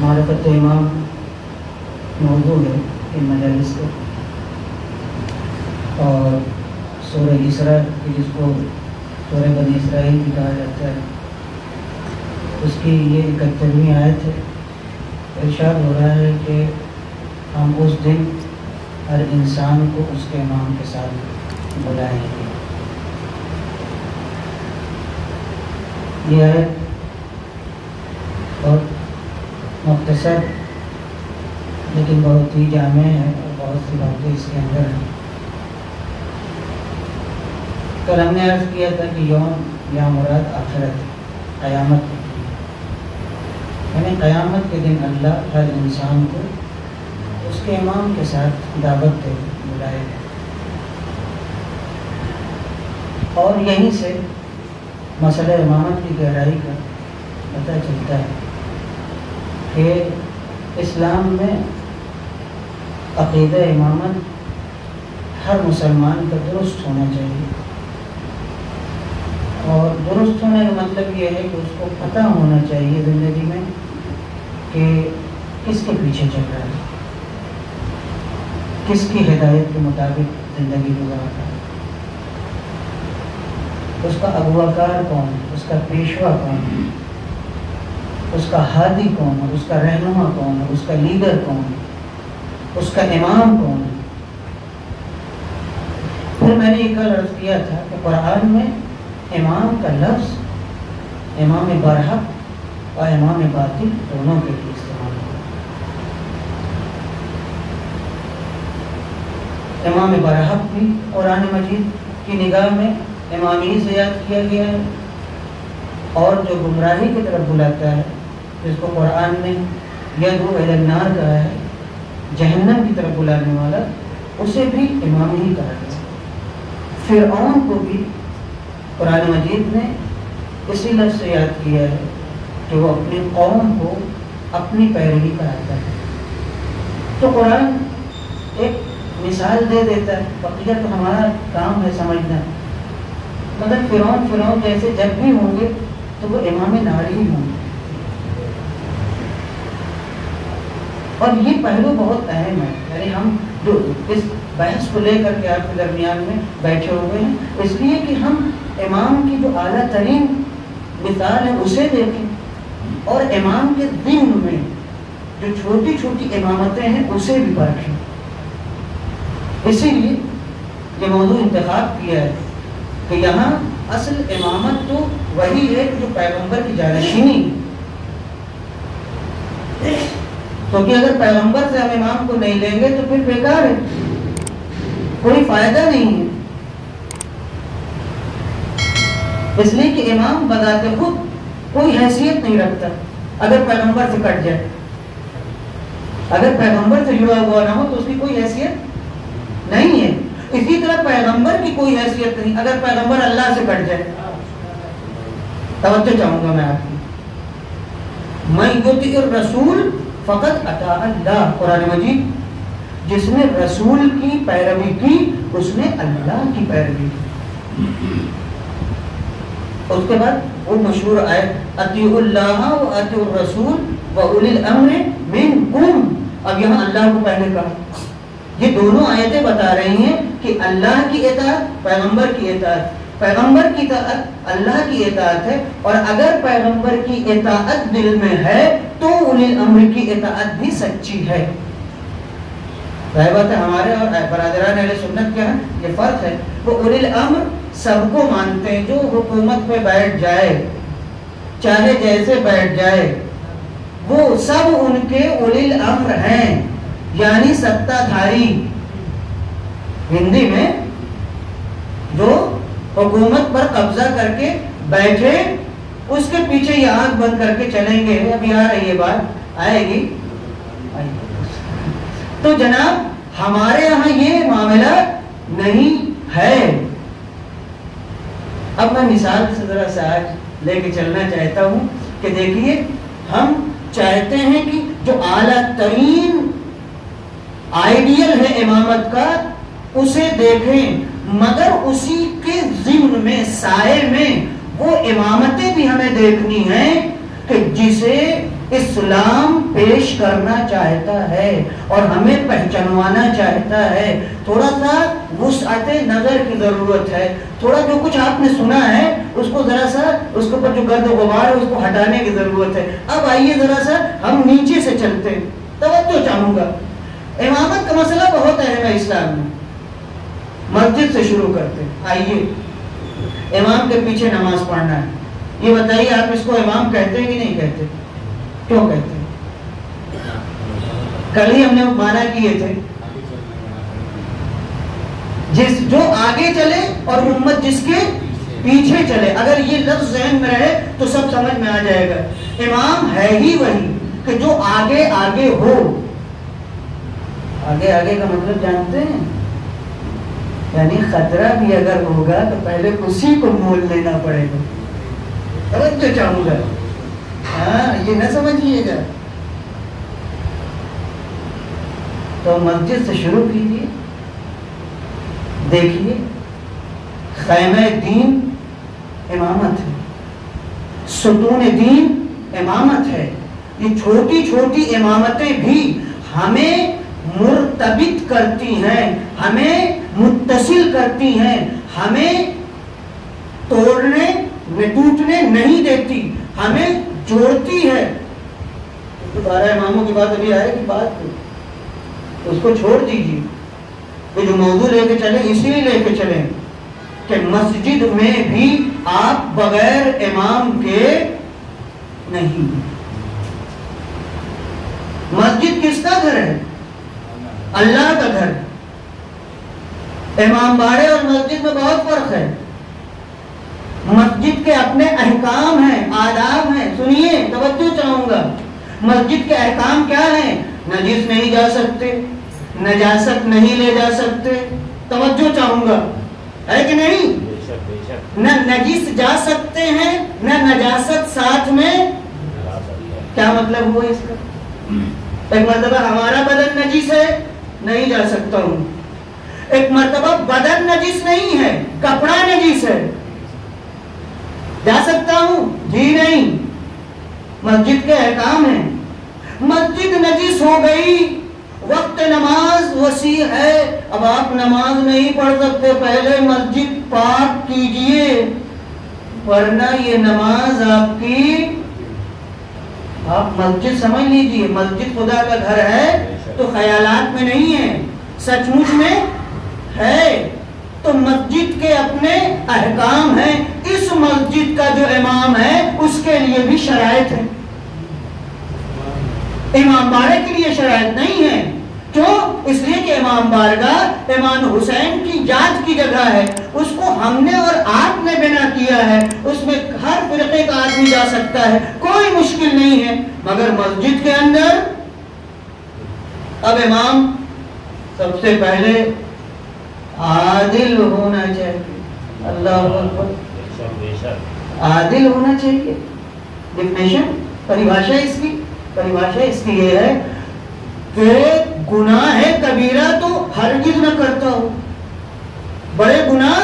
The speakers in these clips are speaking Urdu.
معرفت امام موضوع ہے ان مجالس کا، اور سورہ اسراء جس کو سورہ بنی اسرائیل بھی کہا جاتا ہے، اس کی یہ 71ویں آیت ہے۔ ارشاد ہو رہا ہے کہ ہم اس دن ہر انسان کو اس کے امام کے ساتھ بلائیں گے۔ یہ آیت بہت مختصر لیکن بہت ہی جامع ہے اور بہت سی باتیں اس کے اندر ہیں۔ کل ہم نے عرض کیا تھا کہ یوم یا مراد آخرت، قیامت کے دن، یعنی قیامت کے دن اللہ ہر انسان کو اس کے امام کے ساتھ دعوت دے بلائے گا، اور یہیں سے مسئلہ امامت کی گہرائی کا پتہ چلتا ہے کہ اسلام میں عقیدہ امامت ہر مسلمان کا درست ہونا چاہیے، اور درست ہونے کا مطلب یہ ہے کہ اس کو پتہ ہونا چاہیے زندگی میں کہ کس کے پیچھے چل رہا ہے، کس کی ہدایت کے مطابق زندگی گزارتا ہے، اس کا اغوا کار کون ہے، اس کا پیشوا کون ہے، اس کا ہادی کون ہے، اس کا رہنما کون ہے، اس کا لیڈر کون ہے، اس کا امام کون ہے۔ پھر میں نے یہ کل عرض کیا تھا کہ قرآن میں امام کا لفظ امام برحق اور امام باطل دونوں کے لیے استعمال ہوا۔ امام برحق بھی قرآن مجید کی نگاہ میں امامی سے یاد کیا گیا ہے، اور جو گمراہی کی طرف بلاتا ہے، جس کو قرآن نے یدعو الی النار کہا ہے، جہنم کی طرف بلانے والا، اسے بھی امام ہی کہا گیا۔ فرعون کو بھی قرآن مجید نے اسی لفظ سے یاد کیا ہے کہ وہ اپنی قوم کو اپنی پیروی کراتا ہے۔ تو قرآن ایک مثال دے دیتا ہے، بقیہ تو ہمارا کام ہے سمجھنا۔ مگر فرعون جیسے جب بھی ہوں گے تو وہ امام نار ہی ہوں گے، اور یہ پہلو بہت اہم ہے۔ یعنی ہم جو اس بحث کو لے کر کے آپ کے درمیان میں بیٹھے ہوئے ہیں، اس لیے کہ ہم امام کی جو اعلیٰ ترین مثال ہے اسے دیکھیں، اور امام کے ضمن میں جو چھوٹی چھوٹی امامتیں ہیں اسے بھی پرکھیں۔ اسی لیے یہ موضوع انتخاب کیا ہے کہ یہاں اصل امامت تو وہی ہے جو پیغمبر کی جانشینی ہے، کیونکہ اگر پیغمبر سے ہم امام کو نہیں لیں گے تو پھر بیکار ہے، کوئی فائدہ نہیں ہے۔ اس لیے کہ امام بذات خود کوئی حیثیت نہیں رکھتا اگر پیغمبر سے کٹ جائے، اگر پیغمبر سے جڑا ہوا نہ ہو تو اس کی کوئی حیثیت نہیں ہے۔ اسی طرح پیغمبر کی کوئی حیثیت نہیں اگر پیغمبر اللہ سے کٹ جائے۔ توجہ چاہوں گا میں آپ کی، من یطیع الرسول فقط اطاع اللہ، قرآن مجید، جس نے رسول کی پیروی کی اس نے اللہ کی پیروی کی۔ اس کے بعد وہ مشہور آیت اطیعوا اللہ و اطیعوا الرسول و اولی الامر منکم، اب یہاں اللہ کو پہلے کہا۔ یہ دونوں آیتیں بتا رہی ہیں کہ اللہ کی اطاعت پیغمبر کی اطاعت، پیغمبر کی اطاعت اللہ کی اطاعت ہے، اور اگر پیغمبر کی اطاعت دل میں ہے تو اولی الامر کی اطاعت بھی سچی ہے۔ ظاہر بات ہے ہمارے اور برادران اہل سنت کیا ہے، یہ فرق ہے۔ وہ اولی الامر سب کو مانتے ہیں، جو حکومت پہ بیٹھ جائے چاہے جیسے بیٹھ جائے وہ سب ان کے اولی الامر ہیں، یعنی ستہ دھاری۔ ہندی میں جو حکومت پر قبضہ کر کے بیٹھے اس کے پیچھے یہ آنکھ بند کر کے چلیں گے، ابھی آ رہی ہے بات، آئے گی۔ تو جناب ہمارے یہاں یہ معاملہ نہیں ہے۔ اب میں مثال سے ذرا سا آج لے کے چلنا چاہتا ہوں کہ دیکھیے، ہم چاہتے ہیں کہ جو اعلیٰ ترین آئیڈیل ہے امامت کا اسے دیکھیں، مگر اسی کے ضمن میں سائے میں وہ امامتیں بھی ہمیں دیکھنی ہیں کہ جسے اسلام پیش کرنا چاہتا ہے اور ہمیں پہچانوانا چاہتا ہے. تھوڑا سا وسعت نظر کی ضرورت ہے. تھوڑا جو کچھ آپ نے سنا ہے اس کو ذرا سا اس کے اوپر جو گرد و غبار ہے اس کو ہٹانے کی ضرورت ہے. اب آئیے ذرا سا ہم نیچے سے چلتے ہیں. توجہ چاہوں گا, امامت کا مسئلہ بہت اہم ہے اسلام میں. مسجد سے شروع کرتے ہیں. آئیے, امام کے پیچھے نماز پڑھنا ہے. یہ بتائیے آپ اس کو امام کہتے ہیں کہ نہیں کہتے؟ کیوں کہتے ہیں؟ کل ہی ہم نے مانا کیے تھے جو آگے چلے اور امت جس کے پیچھے چلے. اگر یہ لفظ ذہن میں رہے تو سب سمجھ میں آ جائے گا. امام ہے ہی وہی کہ جو آگے آگے ہو. آگے آگے کا مطلب جانتے ہیں, یعنی خطرہ بھی اگر ہوگا تو پہلے اسی کو مول لینا پڑے گا. توجہ چاہوں گا, ہاں یہ نہ سمجھیے گا. تو مسجد سے شروع کیجیے. دیکھیے, خیمہ دین امامت ہے, ستون دین امامت ہے. یہ چھوٹی چھوٹی امامتیں بھی ہمیں مرتبط کرتی ہیں, ہمیں متصل کرتی ہیں, ہمیں توڑنے ٹوٹنے نہیں دیتی, ہمیں جوڑتی ہے. 12 اماموں کی بات ابھی آئے گی, بات اس کو چھوڑ دیجیے. یہ جو موضوع لے کے چلیں اسی لیے لے کے چلیں کہ مسجد میں بھی آپ بغیر امام کے نہیں. مسجد کس کا گھر ہے؟ اللہ کا گھر. امام باڑے اور مسجد میں بہت فرق ہے. مسجد کے اپنے احکام ہیں, آداب ہیں. سنیے, توجہ چاہوں گا. مسجد کے احکام کیا ہیں؟ نجس نہیں جا سکتے, نجاست نہیں لے جا سکتے. توجہ چاہوں گا, ہے کہ نہیں؟ نہ نجس جا سکتے ہیں نہ نجاست ساتھ میں. کیا مطلب ہوا اس کا؟ ایک مرتبہ ہمارا بدن نجس ہے, نہیں جا سکتا ہوں. ایک مرتبہ بدن نجس نہیں ہے, کپڑا نجس ہے, جا سکتا ہوں؟ جی نہیں. مسجد کے احکام ہیں. مسجد نجس ہو گئی, وقت نماز وسیع ہے, اب آپ نماز نہیں پڑھ سکتے, پہلے مسجد پاک کیجئے, ورنہ یہ نماز آپ کی. آپ مسجد سمجھ لیجئے, مسجد خدا کا گھر ہے تو خیالات میں نہیں ہے, سچ مچ میں ہے. تو مسجد کے اپنے احکام ہیں. اس مسجد کا جو امام ہے اس کے لیے بھی شرائط ہے, امام باڑے کے لیے شرائط نہیں ہے. کیوں؟ اس لیے کہ امام بارگاہ امام حسین کی یاد کی جگہ ہے. اس کو ہم نے اور آپ نے بنا کیا ہے. اس میں ہر فرقے کا آدمی جا سکتا ہے, کوئی مشکل نہیں ہے. مگر مسجد کے اندر اب امام سب سے پہلے عادل ہونا چاہیے. اللہ اکبر, عادل ہونا چاہیے. ڈیفینیشن, پریبھاشا اس کی یہ ہے کہ گناہ کبیرہ تو ہرگز نہ کرتا ہو, بڑے گناہ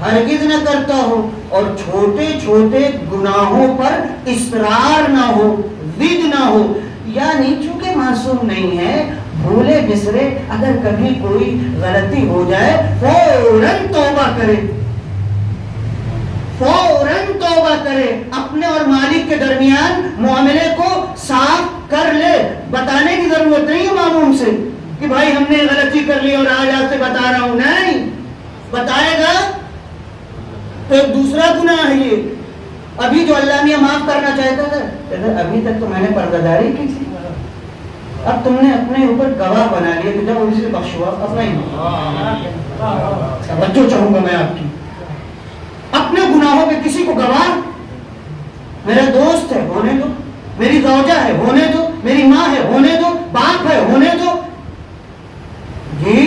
ہرگز نہ کرتا ہو, اور چھوٹے چھوٹے گناہوں پر اصرار نہ ہو, ضد نہ ہو. یعنی چونکہ معصوم نہیں ہے, بھولے بسرے اگر کبھی کوئی غلطی ہو جائے فوراً توبہ کرے, فوراً توبہ کرے, اپنے اور مالک کے درمیان معاملے کو صاف کر لے. بتانے کی ضرورت نہیں ہے معموم سے کہ بھائی ہم نے غلطی کر لی اور آج آپ سے بتا رہا ہوں. نہیں, بتائے گا تو ایک دوسرا گناہ ہے یہ. ابھی جو اللہ میاں معاف کرنا چاہتا تھا, ابھی تک تو میں نے پردہ داری کی تھی, اب تم نے اپنے اوپر گواہ بنا لیا تو جب اسے بخشوا اپنا ہی. توجہ چاہوں گا میں آپ کی, اپنے گناہوں پہ کسی کو گواہ, میرا دوست ہے ہونے دو, میری زوجہ ہے ہونے دو, میری ماں ہے ہونے دو, باپ ہے ہونے دو. جی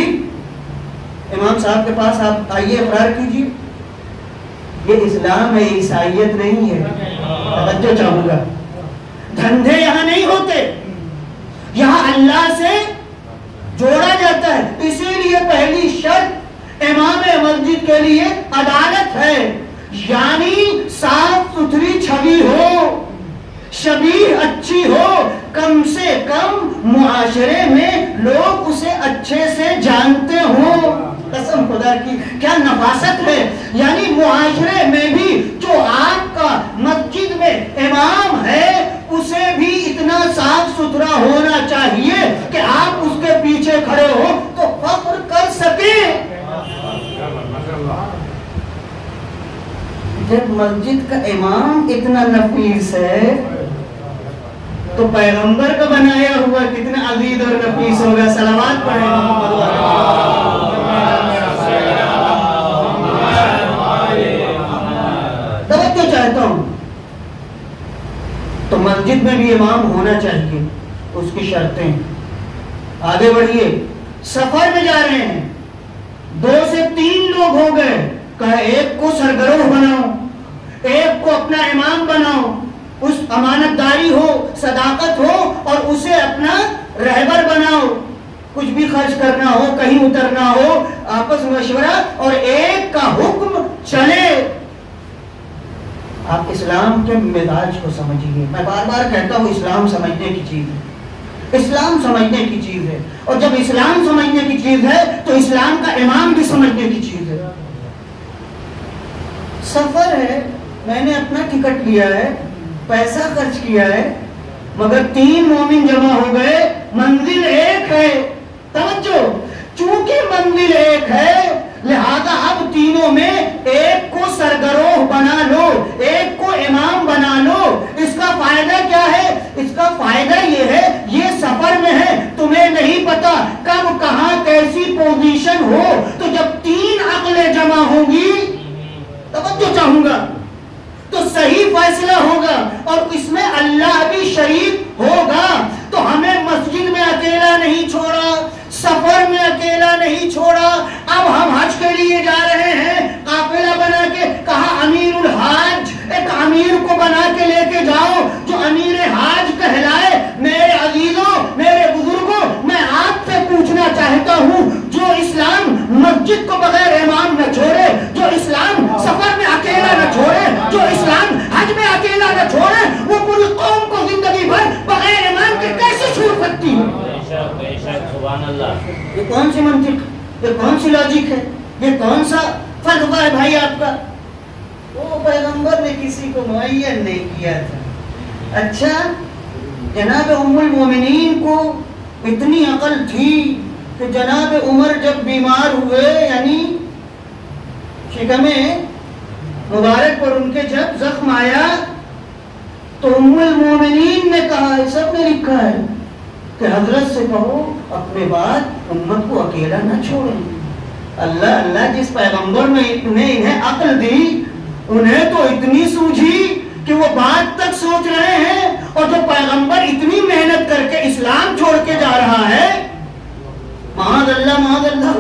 امام صاحب کے پاس آپ آئیے, اقرار کیجیے. یہ اسلام ہے, عیسائیت نہیں ہے. توجہ چاہوں گا. دھندے یہاں نہیں ہوتے, یہاں اللہ سے جوڑا جاتا ہے. اسی لیے پہلی شرط امام مسجد کے لیے عدالت ہے, یعنی صاف ستھری چھوی ہو, شبیہ اچھی ہو, کم سے کم معاشرے میں لوگ اسے اچھے سے جانتے ہوں. قسم خدا کی کیا نفاست ہے. یعنی معاشرے میں بھی جو آپ کا مسجد میں امام ہے اسے بھی اتنا صاف ستھرا ہونا چاہیے کہ آپ اس کے پیچھے کھڑے ہو تو فخر کر سکیں. جب مسجد کا امام اتنا نفیس ہے تو پیغمبر کا بنایا ہوا کتنا عزیز اور نفیس ہوگا. صلوات پڑھیں محمد توجہ چاہتا ہوں. تو مسجد میں بھی امام ہونا چاہیے. اس کی شرطیں آگے بڑھیے. سفر میں جا رہے ہیں, 2 سے 3 لوگ ہو گئے, کہا ایک کو سرگروہ بناؤ, ایک کو اپنا امام بناؤ, اس امانت داری ہو, صداقت ہو اور اسے اپنا رہبر بناؤ. کچھ بھی خرچ کرنا ہو, کہیں اترنا ہو, آپس مشورہ اور ایک کا حکم چلے. آپ اسلام کے مزاج کو سمجھیے. میں بار بار کہتا ہوں اسلام سمجھنے کی چیز ہے, اسلام سمجھنے کی چیز ہے. اور جب اسلام سمجھنے کی چیز ہے تو اسلام کا امام بھی سمجھنے کی چیز ہے. سفر ہے, میں نے اپنا ٹکٹ لیا ہے, پیسہ خرچ کیا ہے, مگر 3 مومن جمع ہو گئے, منزل ایک ہے. توجہ, چونکہ منزل ایک ہے لہذا اب تینوں میں ایک کو سرگروہ بنا لو, ایک کو امام بنا لو. اس کا فائدہ کیا ہے؟ اس کا فائدہ یہ ہے, یہ سفر میں ہے, تمہیں نہیں پتا کب کہاں کیسی پوزیشن ہو, تو جب 3 عقلیں جمع ہوں گی, توجہ چاہوں گا, تو صحیح فیصلہ ہوگا اور اس میں اللہ بھی شریک ہوگا. تو ہمیں مسجد میں اکیلا نہیں چھوڑا, سفر میں اکیلا نہیں چھوڑا. اب ہم حج کے لیے جا رہے ہیں, قافلہ بنا کے کہا امیر الحاج, ایک امیر کو بنا کے لے کے جاؤ جو امیر حاج کہلائے. میرے عزیزوں, میرے بزرگوں, میں آپ سے پوچھنا چاہتا ہوں, جو اسلام مسجد کو بغیر امام نہ چھوڑے, جو اسلام سفر میں اکیلا نہ چھوڑے, جو اسلام حج میں اکیلا نہ چھوڑے, وہ پوری قوم کو زندگی بھر بغیر امام کے کیسے چھوڑ سکتی ہے؟ یہ کون سی منطق, یہ کون سی لاجک ہے, یہ کون سا فلسفہ ہے بھائی آپ کا؟ وہ پیغمبر نے کسی کو معین نہیں کیا تھا. اچھا, جناب ام المومنین کو اتنی عقل تھی کہ جناب عمر جب بیمار ہوئے, یعنی شکم مبارک پر ان کے جب زخم آیا, تو ام المومنین نے کہا, سب نے لکھا ہے کہ حضرت سے کہو اپنے بعد امت کو اکیلا نہ چھوڑیں. اللہ اللہ, جس پیغمبر نے انہیں عقل دی, انہیں تو اتنی سوجھی کہ وہ بات تک سوچ رہے ہیں, اور جو پیغمبر اتنی محنت کر کے اسلام چھوڑ کے جا رہا ہے, معاذ اللہ,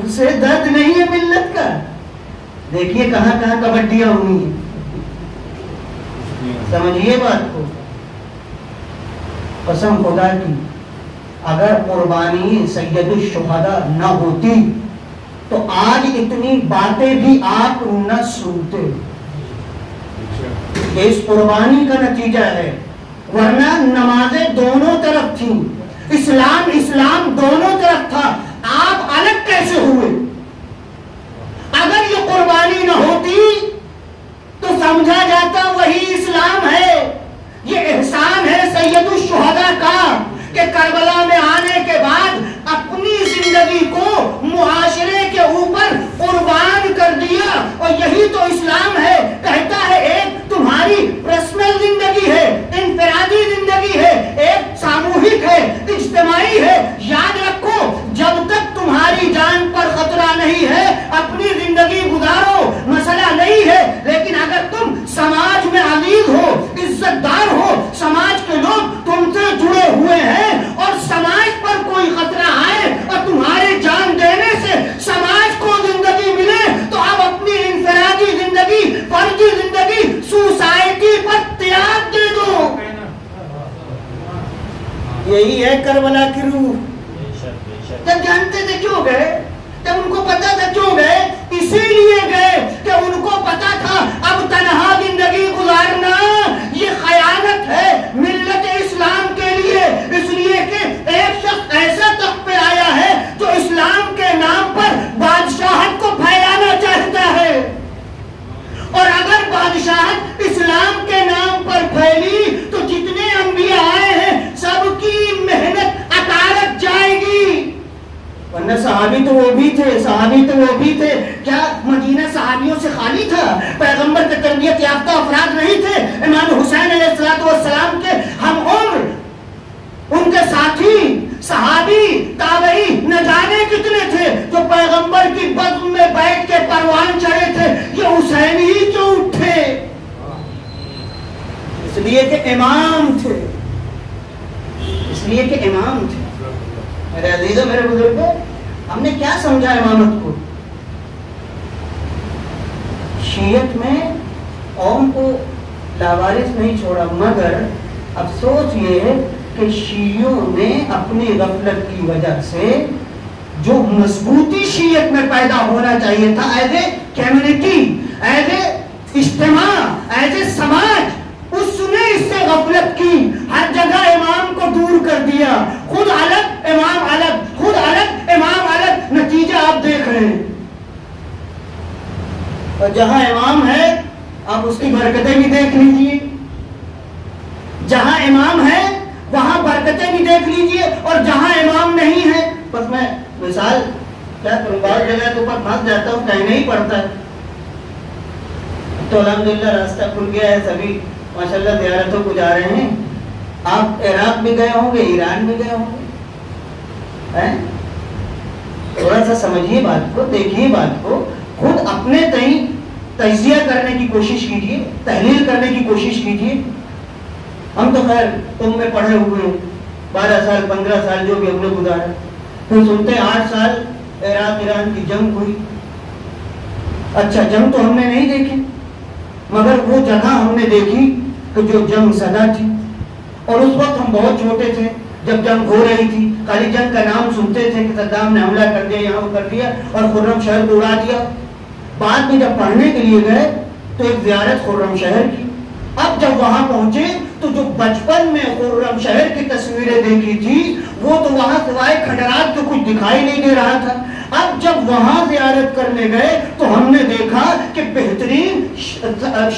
اسے درد نہیں ہے ملت کا. دیکھیے کہاں کہاں کبڈیاں ہوئی ہیں. سمجھیے بات کو. قسم خدا کی اگر قربانی سید الشہداء نہ ہوتی تو آج اتنی باتیں بھی آپ نہ سنتے. اس قربانی کا نتیجہ ہے, ورنہ نمازیں دونوں طرف تھیں, اسلام دونوں طرف تھا. آپ الگ کیسے ہوئے؟ اگر یہ قربانی نہ ہوتی تو سمجھا جاتا وہی اسلام ہے. یہ احسان ہے سید الشہداء کا کہ کربلا میں آنے کے بعد اپنی زندگی کو معاشرے کے اوپر قربان کر دیا. اور یہی تو اسلام ہے. کہتا ہے ایک تمہاری پرسنل زندگی ہے, انفرادی زندگی ہے, ایک ساموہک ہے, اجتماعی ہے. یاد رکھو, جب تک تمہاری جان پر خطرہ نہیں ہے اپنی زندگی گزارو, مسئلہ نہیں ہے. لیکن اگر تم سماج میں عزیز ہو, عزت دار ہو, سماج کے لوگ تم سے جڑے ہوئے ہیں, اور سماج پر کوئی خطرہ آئے اور تمہارے جان دینے سے سماج کو زندگی ملے, تو اب اپنی انفرادی زندگی, فردی زندگی سوسائٹی پر تیاگ دے دو. یہی ہے کربلا کی روح. جب جانتے تھے کیوں گئے, جب ان کو پتا تھا کیوں گئے, اسی لیے گئے کہ ان کو پتا تھا اب تنہا زندگی گزارنا یہ خیانت ہے ملت اسلام کے صحابی تو وہ بھی تھے، صحابی تو وہ بھی تھے. کیا مدینہ صحابیوں سے خالی تھا؟ پیغمبر کے تربیت یافتہ افراد نہیں تھے؟ امام حسین علیہ السلام کے ہم عمر، ان کے ساتھی، صحابی، تابعی نہ جانے کتنے تھے جو پیغمبر کی بزم میں بیٹھ کے پروان چڑھے تھے. یہ حسین ہی کیوں اٹھے؟ اس لیے کہ امام تھے، اس لیے کہ امام تھے. میرے عزیزوں، میرے بزرگوں، ہم نے کیا سمجھا امامت کو؟ شیعت میں قوم کو لاوارث نہیں چھوڑا، مگر افسوس یہ ہے کہ شیعوں نے اپنی غفلت کی وجہ سے جو مضبوطی شیعت میں پیدا ہونا چاہیے تھا، as a community, as a اجتماع، ایز اے سماج، اس نے اس سے غفلت کی. ہر جگہ امام کو دور کر دیا، خود الگ امام الگ، خود الگ امام الگ. نتیجہ آپ دیکھ رہے ہیں. اور جہاں امام ہے آپ اس کی برکتیں بھی دیکھ لیجئے، جہاں امام ہے وہاں برکتیں بھی دیکھ لیجئے، اور جہاں امام نہیں ہے، بس میں مثال کیا کروں، بعض جگہ کے اوپر پھنس جاتا ہوں، کہنا ہی پڑتا ہے. تو الحمدللہ راستہ کھل گیا ہے، سبھی ماشاءاللہ زیارتوں کو جا رہے ہیں. آپ عراق بھی گئے ہوں گے، ایران بھی گئے ہوں گے. تھوڑا سا سمجھیے بات کو، دیکھیے بات کو، خود اپنے تئیں تجزیہ کرنے کی کوشش کیجیے، تحلیل کرنے کی کوشش کیجیے. ہم تو خیر تم میں پڑھے ہوئے ہیں، 12 سال 15 سال جو بھی ہم نے گزارا. پھر سنتے 8 سال عراق ایران کی جنگ ہوئی. اچھا، جنگ تو ہم نے نہیں دیکھی، مگر وہ جگہ ہم نے دیکھی کہ جو جنگ زدہ تھی. اور اس وقت ہم بہت چھوٹے تھے جب جنگ ہو رہی تھی. خالی جنگ کا نام سنتے تھے کہ صدام نے حملہ کر دیا، یہاں کر دیا اور خرم شہر کو اڑا دیا. بعد میں جب پڑھنے کے لیے گئے تو ایک زیارت خرم شہر کی. اب جب وہاں پہنچے تو جو بچپن میں خرم شہر کی تصویریں دیکھی تھی وہ تو وہاں سوائے کھنڈرات تو کچھ دکھائی نہیں دے رہا تھا. اب جب وہاں زیارت کرنے گئے تو ہم نے دیکھا کہ بہترین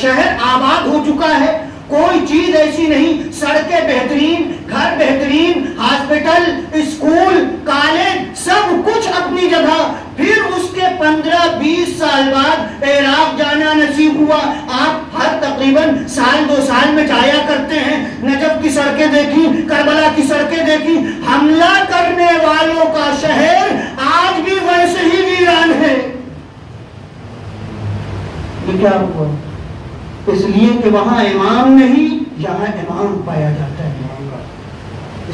شہر آباد ہو چکا ہے. کوئی چیز ایسی نہیں، سڑکیں بہترین، گھر بہترین، ہاسپٹل، اسکول، کالج، سب کچھ اپنی جگہ. پھر اس کے 15-20 سال بعد عراق جانا نصیب ہوا. آپ ہر تقریباً سال 2 سال میں جایا کرتے ہیں. نجف کی سڑکیں دیکھی، کربلا کی سڑکیں دیکھی. حملہ کرنے والوں کا شہر آج بھی ویسے ہی ویران ہے. یہ کیا ہوا؟ اس لیے کہ وہاں امام نہیں، یہاں امام پایا جاتا ہے.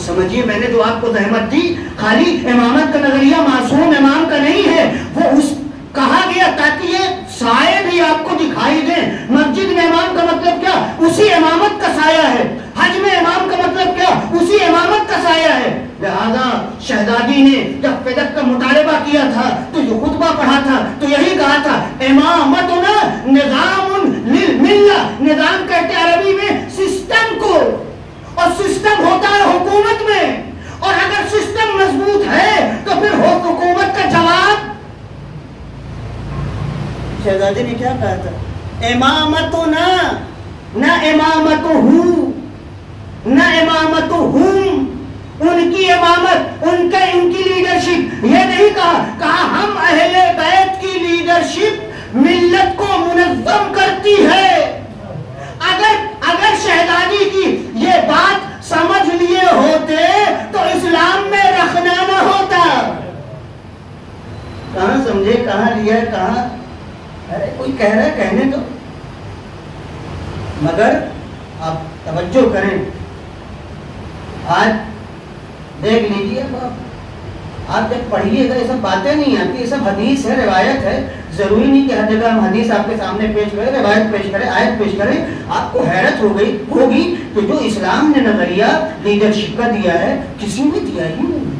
سمجھیے، میں نے جو آپ کو زحمت دی، خالی امامت کا نظریہ معصوم امام کا نہیں ہے. وہ اس کہا گیا تاکہ یہ سائے بھی آپ کو دکھائی دیں. مسجد میں امام کا مطلب کیا؟ اسی امامت کا سایہ ہے. حج میں امام کا مطلب کیا؟ اسی امامت کا سایہ ہے. لہذا شہزادی نے جب فدق کا مطالبہ کیا تھا تو یہ خطبہ پڑھا تھا تو یہی کہا تھا، امامتنا نظام للملہ. نظام کہتے عربی میں سسٹم کو، اور سسٹم ہوتا ہے حکومت میں. اور اگر سسٹم مضبوط ہے تو پھر حکومت کا جواب. شہزادی نے کیا کہا تھا؟ امامتنا، نہ امامتہو، نہ امامتہم. ان کی امامت، ان کی لیڈرشپ. یہ نہیں کہا ہم اہل بیت کی لیڈرشپ ملت کو منظم کرتی ہے. اگر شہزادی کی یہ بات سمجھ لیے ہوتے تو اسلام میں رکھنا نہ ہوتا. کہاں سمجھے، کہاں لیا، کہاں؟ ارے کوئی کہہ رہا ہے کہنے تو، مگر آپ توجہ کریں. آج دیکھ لیجیے، آپ جب پڑھیے گا یہ سب باتیں نہیں آتی، یہ سب حدیث ہے، روایت ہے. ضروری نہیں کہ ہر جگہ ہم حدیث آپ کے سامنے پیش کریں، روایت پیش کریں، آیت پیش کریں. آپ کو حیرت ہوگی کہ جو اسلام نے نظریہ لیڈرشپ کا دیا ہے کسی نے دیا ہی نہیں،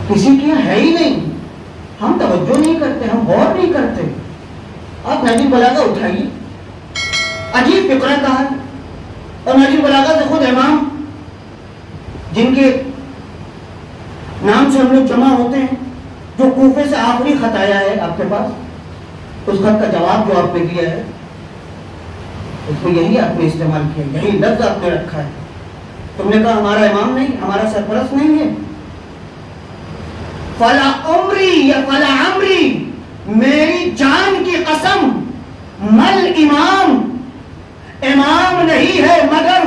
کسی کی ہے ہی نہیں. ہم توجہ نہیں کرتے، ہم غور نہیں کرتے. آپ نہج البلاغہ اٹھائیے، عجیب فقرہ کہا ہے. اور نہج البلاغہ سے خود امام جن کے نام سے ہم لوگ جمع ہوتے ہیں، جو کوفے سے آخری خط آیا ہے آپ کے پاس، اس خط کا جواب جو آپ نے دیا ہے اس میں یہی آپ نے استعمال کیا، یہی لفظ آپ نے رکھا ہے. تم نے کہا ہمارا امام نہیں، ہمارا سرپرست نہیں ہے. فلا عمری یا فلا عمری، میری جان کی قسم، مل امام، امام نہیں ہے مگر